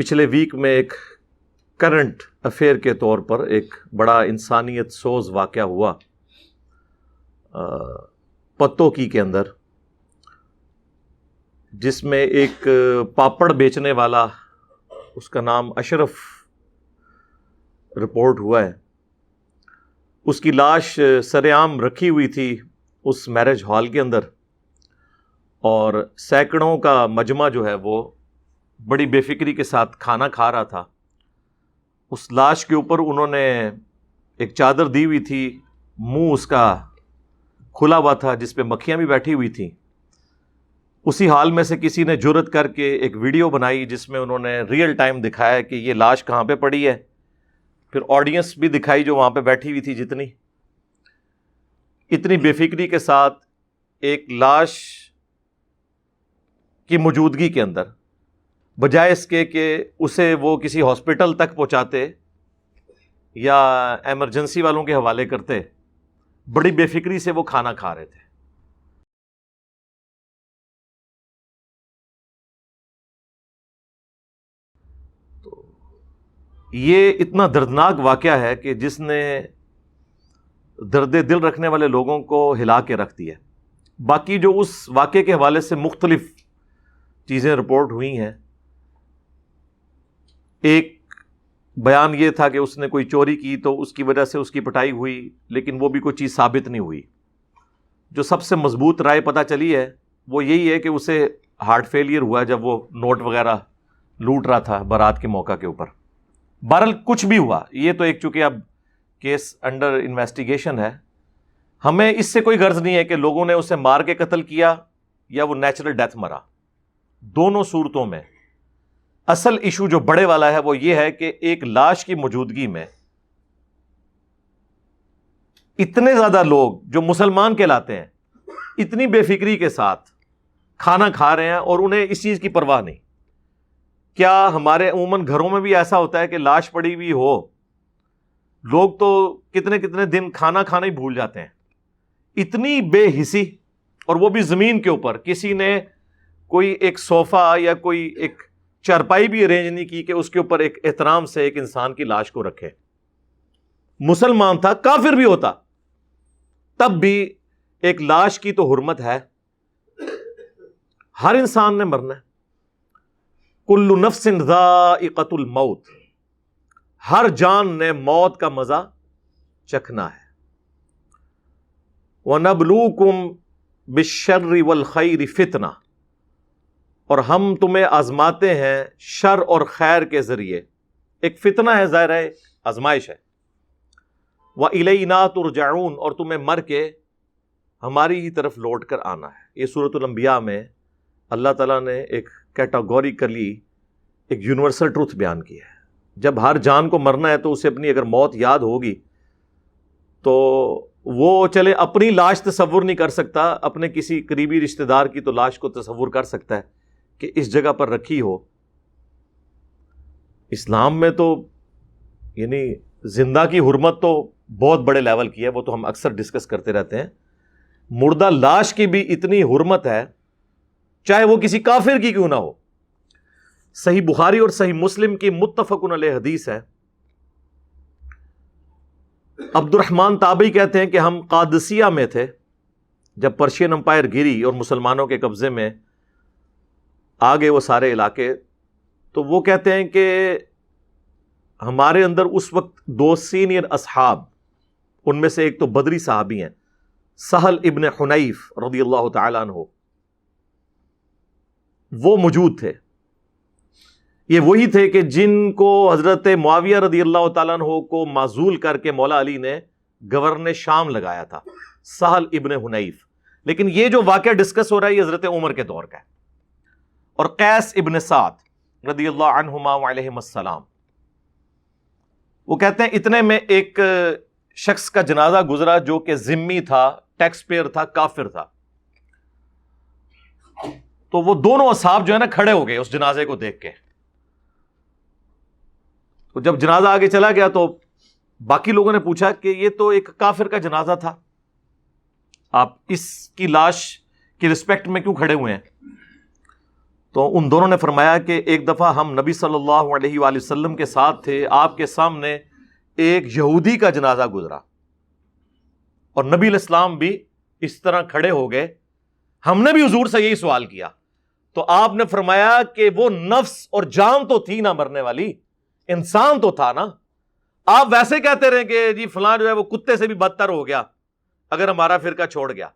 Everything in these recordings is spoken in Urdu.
پچھلے ویک میں ایک کرنٹ افیئر کے طور پر ایک بڑا انسانیت سوز واقعہ ہوا پتوکی کے اندر، جس میں ایک پاپڑ بیچنے والا، اس کا نام اشرف رپورٹ ہوا ہے، اس کی لاش سر عام رکھی ہوئی تھی اس میرج ہال کے اندر، اور سینکڑوں کا مجمع جو ہے وہ بڑی بے فکری کے ساتھ کھانا کھا رہا تھا۔ اس لاش کے اوپر انہوں نے ایک چادر دی ہوئی تھی، منہ اس کا کھلا ہوا تھا جس پہ مکھیاں بھی بیٹھی ہوئی تھیں۔ اسی حال میں سے کسی نے جرأت کر کے ایک ویڈیو بنائی جس میں انہوں نے ریئل ٹائم دکھایا کہ یہ لاش کہاں پہ پڑی ہے، پھر آڈینس بھی دکھائی جو وہاں پہ بیٹھی ہوئی تھی، جتنی اتنی بے فکری کے ساتھ ایک لاش کی موجودگی کے اندر، بجائے اس کے کہ اسے وہ کسی ہاسپٹل تک پہنچاتے یا ایمرجنسی والوں کے حوالے کرتے، بڑی بے فکری سے وہ کھانا کھا رہے تھے۔ تو یہ اتنا دردناک واقعہ ہے کہ جس نے درد دل رکھنے والے لوگوں کو ہلا کے رکھ دیا۔ باقی جو اس واقعے کے حوالے سے مختلف چیزیں رپورٹ ہوئی ہیں، ایک بیان یہ تھا کہ اس نے کوئی چوری کی تو اس کی وجہ سے اس کی پٹائی ہوئی، لیکن وہ بھی کوئی چیز ثابت نہیں ہوئی۔ جو سب سے مضبوط رائے پتہ چلی ہے وہ یہی ہے کہ اسے ہارٹ فیلئر ہوا جب وہ نوٹ وغیرہ لوٹ رہا تھا بارات کے موقع کے اوپر۔ بہرحال کچھ بھی ہوا، یہ تو ایک چونکہ اب کیس انڈر انویسٹیگیشن ہے، ہمیں اس سے کوئی غرض نہیں ہے کہ لوگوں نے اسے مار کے قتل کیا یا وہ نیچرل ڈیتھ مرا۔ دونوں صورتوں میں اصل ایشو جو بڑے والا ہے وہ یہ ہے کہ ایک لاش کی موجودگی میں اتنے زیادہ لوگ جو مسلمان کہلاتے ہیں اتنی بے فکری کے ساتھ کھانا کھا رہے ہیں اور انہیں اس چیز کی پرواہ نہیں۔ کیا ہمارے عموماً گھروں میں بھی ایسا ہوتا ہے کہ لاش پڑی ہوئی ہو، لوگ تو کتنے کتنے دن کھانا کھانا ہی بھول جاتے ہیں؟ اتنی بے حسی، اور وہ بھی زمین کے اوپر۔ کسی نے کوئی ایک صوفہ یا کوئی ایک چارپائی بھی ارینج نہیں کی کہ اس کے اوپر ایک احترام سے ایک انسان کی لاش کو رکھے۔ مسلمان تھا، کافر بھی ہوتا، تب بھی ایک لاش کی تو حرمت ہے۔ ہر انسان نے مرنا ہے، کل نفس ذائقۃ الموت، ہر جان نے موت کا مزہ چکھنا ہے۔ وَنَبْلُوكُمْ بِالشَّرِّ وَالْخَيْرِ فِتْنَةً، اور ہم تمہیں آزماتے ہیں شر اور خیر کے ذریعے۔ ایک فتنہ ہے، ظاہر ہے آزمائش ہے۔ وَإِلَيْنَا تُرْجَعُونَ، اور تمہیں مر کے ہماری ہی طرف لوٹ کر آنا ہے۔ یہ سورۃ الانبیاء میں اللہ تعالیٰ نے ایک کیٹاگوریکلی ایک یونیورسل ٹروتھ بیان کی ہے۔ جب ہر جان کو مرنا ہے تو اسے اپنی اگر موت یاد ہوگی تو وہ چلے اپنی لاش تصور نہیں کر سکتا، اپنے کسی قریبی رشتہ دار کی تو لاش کو تصور کر سکتا ہے کہ اس جگہ پر رکھی ہو۔ اسلام میں تو یعنی زندہ کی حرمت تو بہت بڑے لیول کی ہے، وہ تو ہم اکثر ڈسکس کرتے رہتے ہیں۔ مردہ لاش کی بھی اتنی حرمت ہے، چاہے وہ کسی کافر کی کیوں نہ ہو۔ صحیح بخاری اور صحیح مسلم کی متفق علیہ حدیث ہے، عبد الرحمن تابعی کہتے ہیں کہ ہم قادسیہ میں تھے جب پرشین امپائر گری اور مسلمانوں کے قبضے میں آگے وہ سارے علاقے، تو وہ کہتے ہیں کہ ہمارے اندر اس وقت دو سینئر اصحاب، ان میں سے ایک تو بدری صحابی ہیں، سہل ابن حنیف رضی اللہ تعالیٰ عنہ، وہ موجود تھے۔ یہ وہی تھے کہ جن کو حضرت معاویہ رضی اللہ تعالیٰ عنہ کو معزول کر کے مولا علی نے گورنر شام لگایا تھا، سہل ابن حنیف۔ لیکن یہ جو واقعہ ڈسکس ہو رہا ہے یہ حضرت عمر کے دور کا ہے۔ اور قیس ابن سعد رضی اللہ عنہما وعلیہم السلام، وہ کہتے ہیں اتنے میں ایک شخص کا جنازہ گزرا جو کہ ذمی تھا، ٹیکس پیئر تھا، کافر تھا۔ تو وہ دونوں اصحاب جو ہے نا کھڑے ہو گئے اس جنازے کو دیکھ کے۔ تو جب جنازہ آگے چلا گیا تو باقی لوگوں نے پوچھا کہ یہ تو ایک کافر کا جنازہ تھا، آپ اس کی لاش کی رسپیکٹ میں کیوں کھڑے ہوئے ہیں؟ تو ان دونوں نے فرمایا کہ ایک دفعہ ہم نبی صلی اللہ علیہ وآلہ وسلم کے ساتھ تھے، آپ کے سامنے ایک یہودی کا جنازہ گزرا اور نبی علیہ السلام بھی اس طرح کھڑے ہو گئے. ہم نے بھی حضور سے یہی سوال کیا تو آپ نے فرمایا کہ وہ نفس اور جان تو تھی نہ مرنے والی، انسان تو تھا نا. آپ ویسے کہتے رہے کہ جی فلاں جو ہے وہ کتے سے بھی بدتر ہو گیا اگر ہمارا فرقہ چھوڑ گیا،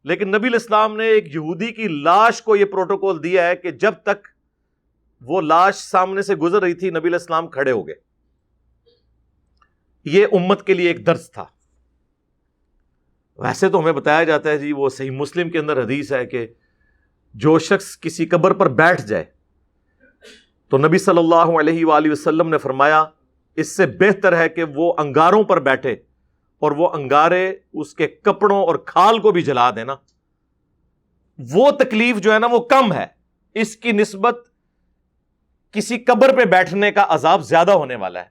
لیکن نبی علیہ السلام نے ایک یہودی کی لاش کو یہ پروٹوکول دیا ہے کہ جب تک وہ لاش سامنے سے گزر رہی تھی نبی علیہ السلام کھڑے ہو گئے. یہ امت کے لیے ایک درس تھا. ویسے تو ہمیں بتایا جاتا ہے جی، وہ صحیح مسلم کے اندر حدیث ہے کہ جو شخص کسی قبر پر بیٹھ جائے تو نبی صلی اللہ علیہ وآلہ وسلم نے فرمایا اس سے بہتر ہے کہ وہ انگاروں پر بیٹھے اور وہ انگارے اس کے کپڑوں اور کھال کو بھی جلا دینا. وہ تکلیف جو ہے نا وہ کم ہے اس کی نسبت کسی قبر پہ بیٹھنے کا عذاب زیادہ ہونے والا ہے.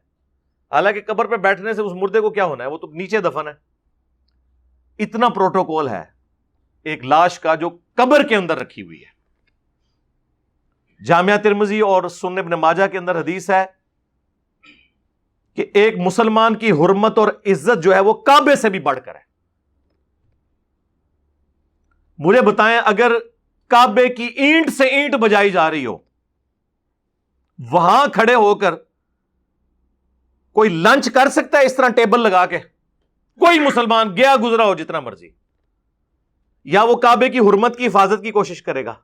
حالانکہ قبر پہ بیٹھنے سے اس مردے کو کیا ہونا ہے، وہ تو نیچے دفن ہے. اتنا پروٹوکول ہے ایک لاش کا جو قبر کے اندر رکھی ہوئی ہے. جامعہ ترمذی اور سنن ابن ماجہ کے اندر حدیث ہے کہ ایک مسلمان کی حرمت اور عزت جو ہے وہ کعبے سے بھی بڑھ کر ہے. مجھے بتائیں اگر کعبے کی اینٹ سے اینٹ بجائی جا رہی ہو، وہاں کھڑے ہو کر کوئی لنچ کر سکتا ہے اس طرح ٹیبل لگا کے؟ کوئی مسلمان گیا گزرا ہو جتنا مرضی، یا وہ کعبے کی حرمت کی حفاظت کی کوشش کرے گا؟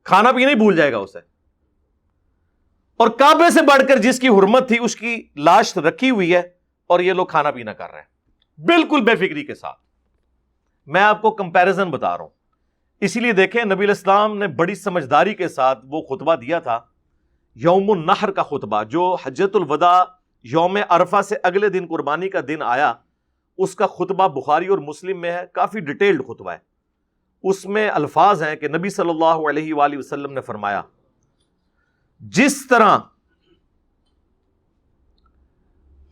کھانا پینا ہی بھول جائے گا اسے. اور کعبے سے بڑھ کر جس کی حرمت تھی اس کی لاش رکھی ہوئی ہے اور یہ لوگ کھانا پینا کر رہے ہیں بالکل بے فکری کے ساتھ. میں آپ کو کمپیریزن بتا رہا ہوں. اسی لیے دیکھیں نبی علیہ السلام نے بڑی سمجھداری کے ساتھ وہ خطبہ دیا تھا، یوم النحر کا خطبہ، جو حجۃ الوداع یوم عرفہ سے اگلے دن قربانی کا دن آیا. اس کا خطبہ بخاری اور مسلم میں ہے، کافی ڈیٹیلڈ خطبہ ہے. اس میں الفاظ ہیں کہ نبی صلی اللہ علیہ وآلہ وسلم نے فرمایا جس طرح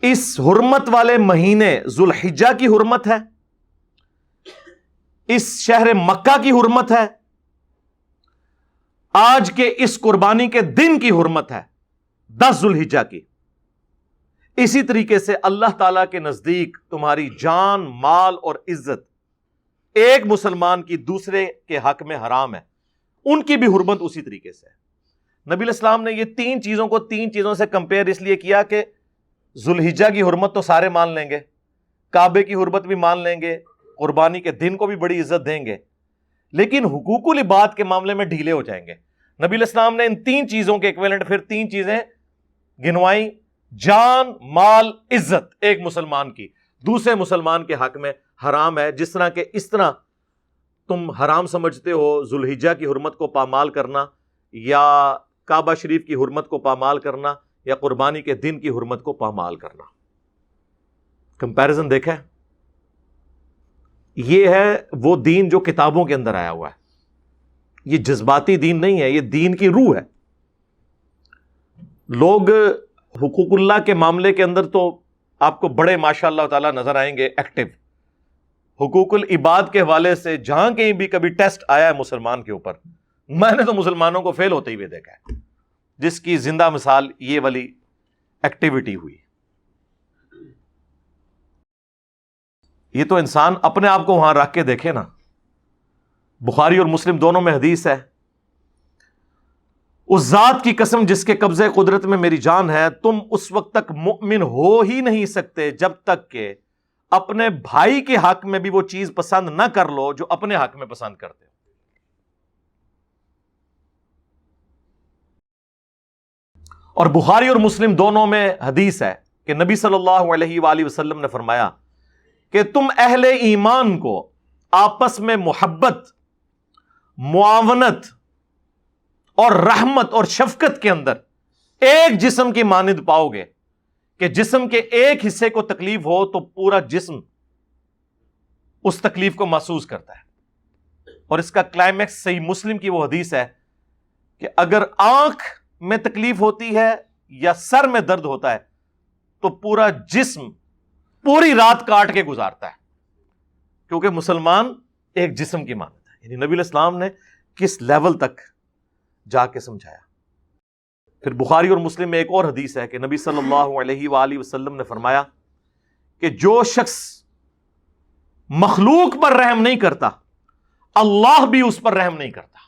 اس حرمت والے مہینے ذوالحجہ کی حرمت ہے، اس شہر مکہ کی حرمت ہے، آج کے اس قربانی کے دن کی حرمت ہے 10 ذوالحجہ کی، اسی طریقے سے اللہ تعالی کے نزدیک تمہاری جان، مال اور عزت ایک مسلمان کی دوسرے کے حق میں حرام ہے. ان کی بھی حرمت اسی طریقے سے ہے. نبی علیہ السلام نے یہ 3 چیزوں کو 3 چیزوں سے کمپیئر اس لیے کیا کہ ذوالحجہ کی حرمت تو سارے مان لیں گے، کعبے کی حرمت بھی مان لیں گے، قربانی کے دن کو بھی بڑی عزت دیں گے، لیکن حقوق العباد کے معاملے میں ڈھیلے ہو جائیں گے. نبی علیہ السلام نے ان 3 چیزوں کے ایکویلنٹ پھر 3 چیزیں گنوائیں: جان، مال، عزت ایک مسلمان کی دوسرے مسلمان کے حق میں حرام ہے. جس طرح کہ اس طرح تم حرام سمجھتے ہو ذوالحجہ کی حرمت کو پامال کرنا، یا کعبہ شریف کی حرمت کو پامال کرنا، یا قربانی کے دن کی حرمت کو پامال کرنا. کمپیریزن دیکھیں، یہ ہے وہ دین جو کتابوں کے اندر آیا ہوا ہے. یہ جذباتی دین نہیں ہے، یہ دین کی روح ہے. لوگ حقوق اللہ کے معاملے کے اندر تو آپ کو بڑے ماشاء اللہ تعالی نظر آئیں گے ایکٹیو. حقوق العباد کے حوالے سے جہاں کہیں بھی کبھی ٹیسٹ آیا ہے مسلمان کے اوپر، میں نے تو مسلمانوں کو فیل ہوتے ہوئے دیکھا ہے، جس کی زندہ مثال یہ والی ایکٹیویٹی ہوئی. یہ تو انسان اپنے آپ کو وہاں رکھ کے دیکھے نا. بخاری اور مسلم دونوں میں حدیث ہے، اس ذات کی قسم جس کے قبضے قدرت میں میری جان ہے، تم اس وقت تک مؤمن ہو ہی نہیں سکتے جب تک کہ اپنے بھائی کے حق میں بھی وہ چیز پسند نہ کر لو جو اپنے حق میں پسند کرتے ہو. اور بخاری اور مسلم دونوں میں حدیث ہے کہ نبی صلی اللہ علیہ وآلہ وسلم نے فرمایا کہ تم اہل ایمان کو آپس میں محبت، معاونت اور رحمت اور شفقت کے اندر ایک جسم کی مانند پاؤ گے کہ جسم کے ایک حصے کو تکلیف ہو تو پورا جسم اس تکلیف کو محسوس کرتا ہے. اور اس کا کلائمیکس صحیح مسلم کی وہ حدیث ہے کہ اگر آنکھ میں تکلیف ہوتی ہے یا سر میں درد ہوتا ہے تو پورا جسم پوری رات کاٹ کے گزارتا ہے، کیونکہ مسلمان ایک جسم کی مانند ہے. یعنی نبی علیہ السلام نے کس لیول تک جا کے سمجھایا. پھر بخاری اور مسلم میں ایک اور حدیث ہے کہ نبی صلی اللہ علیہ وآلہ وسلم نے فرمایا کہ جو شخص مخلوق پر رحم نہیں کرتا اللہ بھی اس پر رحم نہیں کرتا.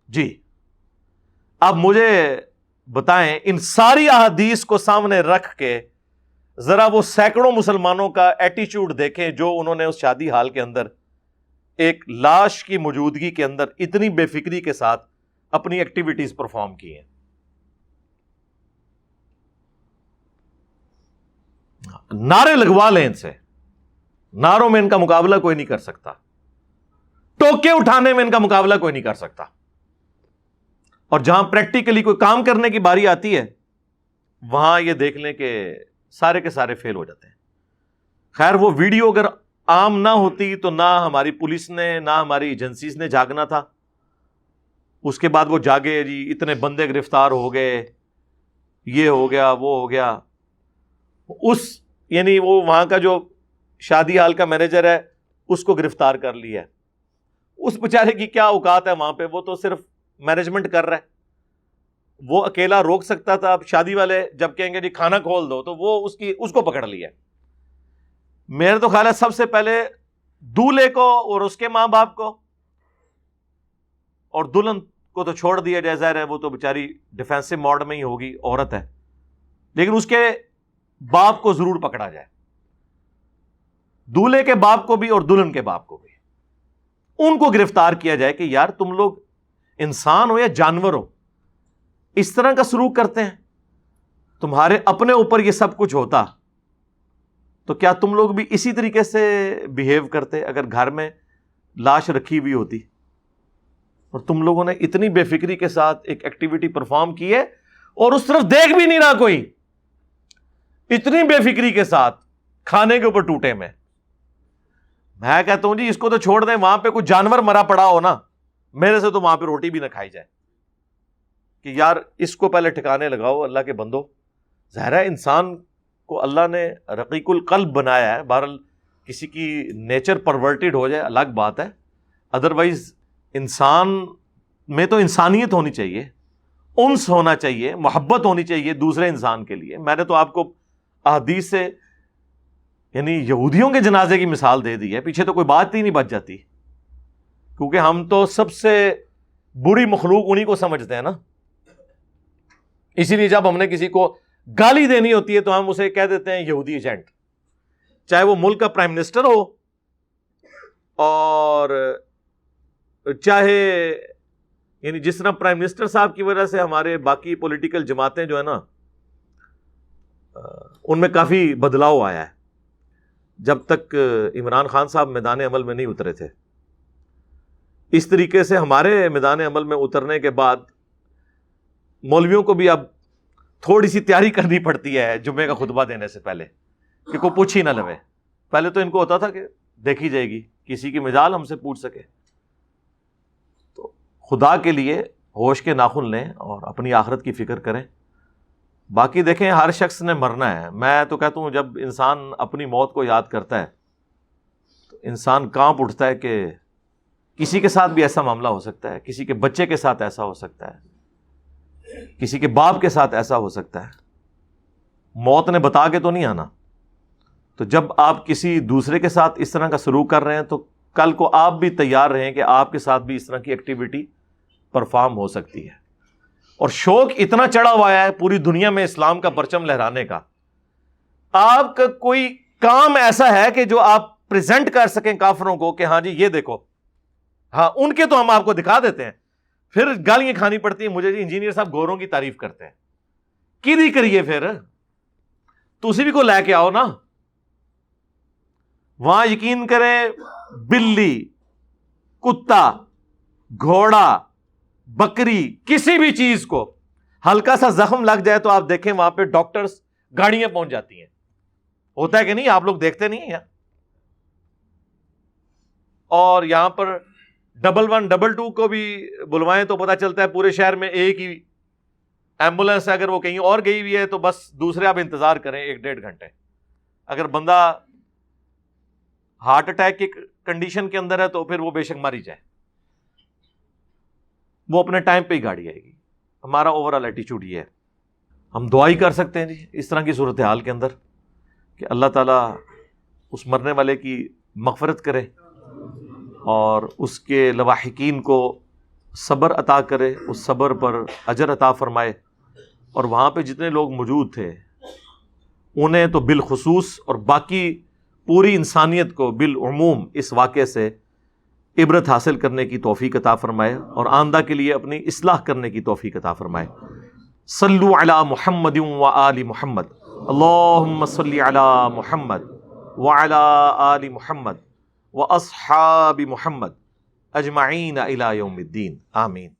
جی اب مجھے بتائیں ان ساری احادیث کو سامنے رکھ کے ذرا وہ سینکڑوں مسلمانوں کا ایٹیچیوڈ دیکھیں جو انہوں نے اس شادی ہال کے اندر ایک لاش کی موجودگی کے اندر اتنی بے فکری کے ساتھ اپنی ایکٹیویٹیز پرفارم کی ہیں. نعرے لگوا لیں ان سے, نعروں میں ان کا مقابلہ کوئی نہیں کر سکتا, ٹوکے اٹھانے میں ان کا مقابلہ کوئی نہیں کر سکتا, اور جہاں پریکٹیکلی کوئی کام کرنے کی باری آتی ہے وہاں یہ دیکھ لیں کہ سارے کے سارے فیل ہو جاتے ہیں. خیر وہ ویڈیو اگر عام نہ ہوتی تو نہ ہماری پولیس نے نہ ہماری ایجنسیز نے جاگنا تھا. اس کے بعد وہ جاگے جی اتنے بندے گرفتار ہو گئے, یہ ہو گیا وہ ہو گیا. اس یعنی وہ وہاں کا جو شادی ہال کا مینیجر ہے اس کو گرفتار کر لیا ہے. اس بیچارے کی کیا اوقات ہے وہاں پہ, وہ تو صرف مینجمنٹ کر رہا ہے. وہ اکیلا روک سکتا تھا, اب شادی والے جب کہیں گے جی کھانا کھول دو تو وہ اس کو پکڑ لیا. میرا تو خیال ہے سب سے پہلے دولہے کو اور اس کے ماں باپ کو اور دلہن کو تو چھوڑ دیا جائے, ظاہر ہے وہ تو بیچاری ڈیفینسو موڈ میں ہی ہوگی, عورت ہے, لیکن اس کے باپ کو ضرور پکڑا جائے, دولہے کے باپ کو بھی اور دلہن کے باپ کو بھی, ان کو گرفتار کیا جائے کہ یار تم لوگ انسان ہو یا جانور ہو, اس طرح کا سلوک کرتے ہیں. تمہارے اپنے اوپر یہ سب کچھ ہوتا تو کیا تم لوگ بھی اسی طریقے سے بیہیو کرتے اگر گھر میں لاش رکھی ہوئی ہوتی؟ اور تم لوگوں نے اتنی بے فکری کے ساتھ ایک ایکٹیویٹی پرفارم کی ہے اور اس طرف دیکھ بھی نہیں رہا کوئی, اتنی بے فکری کے ساتھ کھانے کے اوپر ٹوٹے میں. میں کہتا ہوں جی اس کو تو چھوڑ دیں, وہاں پہ کوئی جانور مرا پڑا ہو نا, میرے سے تو وہاں پہ روٹی بھی نہ کھائی جائے کہ یار اس کو پہلے ٹھکانے لگاؤ. اللہ کے بندو, ظاہر ہے انسان کو اللہ نے رقیق القلب بنایا ہے, بہرحال کسی کی نیچر پرورٹڈ ہو جائے الگ بات ہے, ادروائز انسان میں تو انسانیت ہونی چاہیے, انس ہونا چاہیے, محبت ہونی چاہیے دوسرے انسان کے لیے. میں نے تو آپ کو احادیث سے یعنی یہودیوں کے جنازے کی مثال دے دی ہے, پیچھے تو کوئی بات ہی نہیں بچ جاتی, کیونکہ ہم تو سب سے بری مخلوق انہی کو سمجھتے ہیں نا. اسی لیے جب ہم نے کسی کو گالی دینی ہوتی ہے تو ہم اسے کہہ دیتے ہیں یہودی ایجنٹ, چاہے وہ ملک کا پرائم منسٹر ہو اور چاہے یعنی جس طرح پرائم منسٹر صاحب کی وجہ سے ہمارے باقی پولیٹیکل جماعتیں جو ہے نا ان میں کافی بدلاؤ آیا ہے جب تک عمران خان صاحب میدان عمل میں نہیں اترے تھے. اس طریقے سے ہمارے میدان عمل میں اترنے کے بعد مولویوں کو بھی اب تھوڑی سی تیاری کرنی پڑتی ہے جمعے کا خطبہ دینے سے پہلے کہ کوئی پوچھ ہی نہ لوے. پہلے تو ان کو ہوتا تھا کہ دیکھی جائے گی, کسی کی مجال ہم سے پوچھ سکے. تو خدا کے لیے ہوش کے ناخن لیں اور اپنی آخرت کی فکر کریں. باقی دیکھیں ہر شخص نے مرنا ہے. میں تو کہتا ہوں جب انسان اپنی موت کو یاد کرتا ہے تو انسان کانپ اٹھتا ہے کہ کسی کے ساتھ بھی ایسا معاملہ ہو سکتا ہے, کسی کے بچے کے ساتھ ایسا ہو سکتا ہے, کسی کے باپ کے ساتھ ایسا ہو سکتا ہے. موت نے بتا کے تو نہیں آنا. تو جب آپ کسی دوسرے کے ساتھ اس طرح کا سلوک کر رہے ہیں تو کل کو آپ بھی تیار رہیں کہ آپ کے ساتھ بھی اس طرح کی ایکٹیویٹی پرفارم ہو سکتی ہے. اور شوق اتنا چڑھا ہوا ہے پوری دنیا میں اسلام کا پرچم لہرانے کا, آپ کا کوئی کام ایسا ہے کہ جو آپ پریزنٹ کر سکیں کافروں کو کہ ہاں جی یہ دیکھو, ہاں ان کے تو ہم آپ کو دکھا دیتے ہیں, پھر گالیاں کھانی پڑتی ہیں مجھے. جی انجینئر صاحب گوروں کی تعریف کرتے ہیں, کی کریے پھر تو اسی بھی کو لے کے آؤ نا. وہاں یقین کریں بلی, کتا, گھوڑا, بکری, کسی بھی چیز کو ہلکا سا زخم لگ جائے تو آپ دیکھیں وہاں پہ ڈاکٹرز گاڑیاں پہنچ جاتی ہیں. ہوتا ہے کہ نہیں, آپ لوگ دیکھتے نہیں ہیں. اور یہاں پر 112 222 کو بھی بلوائیں تو پتا چلتا ہے پورے شہر میں ایک ہی ایمبولینس ہے. اگر وہ کہیں اور گئی ہوئی ہے تو بس دوسرے آپ انتظار کریں 1-1.5 گھنٹے. اگر بندہ ہارٹ اٹیک کی کنڈیشن کے اندر ہے تو پھر وہ بے شک مر ہی جائے. وہ اپنے ٹائم پہ ہی گاڑی آئے گی. ہمارا اوور آل ایٹیچیوڈ یہ ہے. ہم دعا ہی کر سکتے ہیں جی اس طرح کی صورتحال کے اندر کہ اللہ تعالیٰ اس مرنے والے کی مغفرت کرے اور اس کے لواحقین کو صبر عطا کرے، اس صبر پر اجر عطا فرمائے، اور وہاں پہ جتنے لوگ موجود تھے انہیں تو بالخصوص اور باقی پوری انسانیت کو بالعموم اس واقعے سے عبرت حاصل کرنے کی توفیق عطا فرمائے اور آئندہ کے لیے اپنی اصلاح کرنے کی توفیق عطا فرمائے. صلو علی محمد و آل محمد، اللہم صلی علی محمد وعلی آل محمد و اصحاب محمد اجمعین الی یوم الدین، آمین.